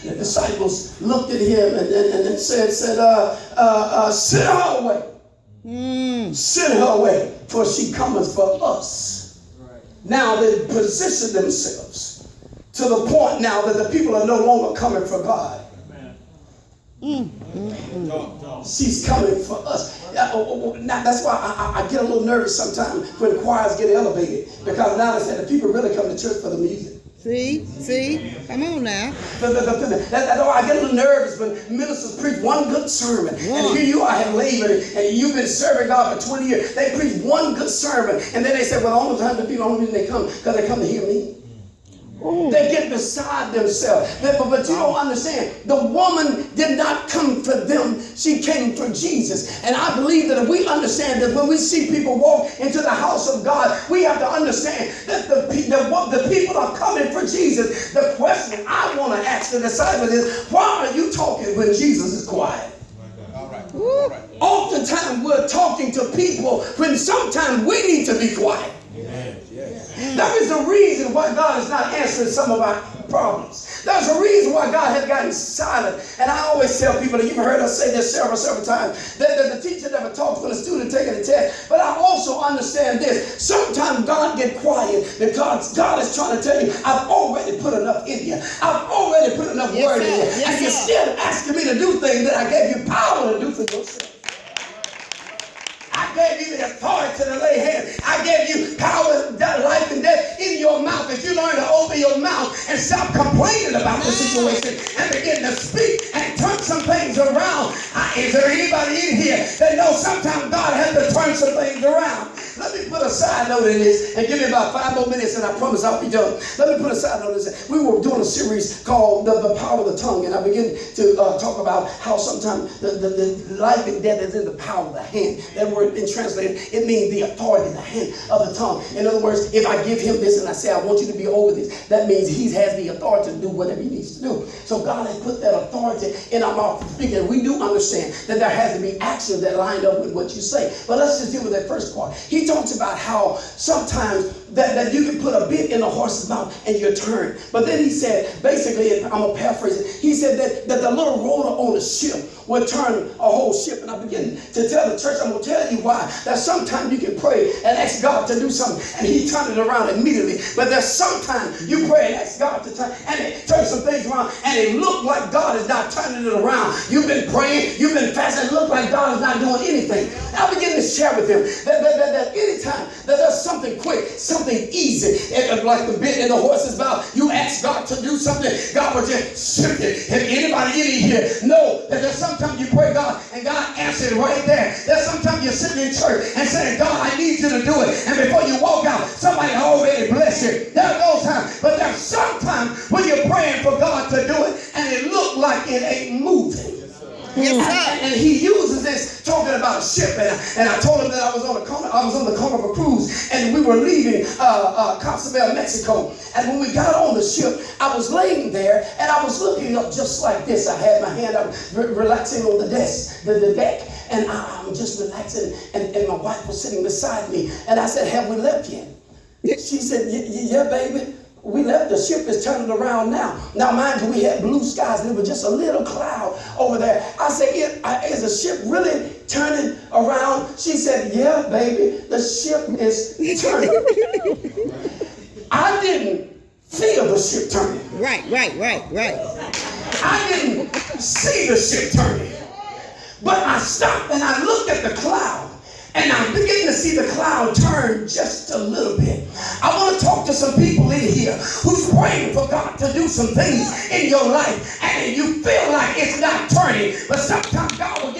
The disciples looked at him and said, send her away. Send her away, for she cometh for us. Right. Now they position themselves to the point now that the people are no longer coming for God. She's coming for us. Now, that's why I get a little nervous sometimes when the choirs get elevated, because now they say the people really come to church for the music. See, come on now. That's why I get a little nervous when ministers preach one good sermon. And here you are, have labored, and you've been serving God for 20 years. They preach one good sermon, and then they say, well, all the time the people, only reason they come, because they come to hear me. Ooh. They get beside themselves. But you don't understand. The woman did not come for them. She came for Jesus. And I believe that if we understand that when we see people walk into the house of God, we have to understand that the people are coming for Jesus. The question I want to ask the disciples is, why are you talking when Jesus is quiet? All right. All right. Oftentimes we're talking to people when sometimes we need to be quiet. Amen. There is a reason why God is not answering some of our problems. There's a reason why God has gotten silent. And I always tell people, that you've heard us say this several times, that the teacher never talks when a student taking a test. But I also understand this. Sometimes God get quiet because God is trying to tell you, I've already put enough in you. I've already put enough word in you. And you're still asking me to do things that I gave you power to do for yourself. I gave you the authority to lay hands. I gave you power, life and death in your mouth. If you learn to open your mouth and stop complaining about the situation and begin to speak and turn some things around. Is there anybody in here that knows sometimes God has to turn some things around? Let me put a side note in this and give me about 5 more minutes and I promise I'll be done. Let me put a side note in this. We were doing a series called The Power of the Tongue, and I begin to talk about how sometimes the life and death is in the power of the hand. That word been translated, it means the authority in the hand of the tongue. In other words, if I give him this and I say I want you to be over this, that means he has the authority to do whatever he needs to do. So God has put that authority in our mouth to speak, and we do understand that there has to be action that lined up with what you say. But let's just deal with that first part. He talks about how sometimes that you can put a bit in a horse's mouth and you're turned. But then he said, basically, I'm going to paraphrase it, he said that the little rotor on the ship will turn a whole ship. And I begin to tell the church, I'm going to tell you why, that sometimes you can pray and ask God to do something and he turn it around immediately. But there's sometimes you pray and ask God to turn, and it turns some things around and it look like God is not turning it around. You've been praying, you've been fasting, it look like God is not doing anything. And I begin to share with him that anytime that there's something quick, something easy, and like the bit in the horse's mouth, you ask God to do something, God will just shift it. If anybody in here know that there's sometimes you pray God and God answers right there. There's sometimes you're sitting in church and saying, God, I need you to do it. And before you walk out, somebody already bless you. There are those times. But there's sometimes when you're praying for God to do it and it look like it ain't moving. And he uses this talking about a ship, and I told him that I was on the Carnival cruise, and we were leaving Cozumel, Mexico. And when we got on the ship, I was laying there and I was looking up just like this. I had my hand up, relaxing on the deck, and I'm just relaxing. And my wife was sitting beside me, and I said, "Have we left yet?" She said, "Yeah, baby. We left. The ship is turning around now." Now, mind you, we had blue skies and there was just a little cloud over there. I said, is the ship really turning around? She said, "Yeah, baby, the ship is turning." I didn't feel the ship turning. Right. I didn't see the ship turning. But I stopped and I looked at the cloud. And I'm beginning to see the cloud turn just a little bit. I want to talk to some people in here who's praying for God to do some things in your life. And you feel like it's not turning. But sometimes God will give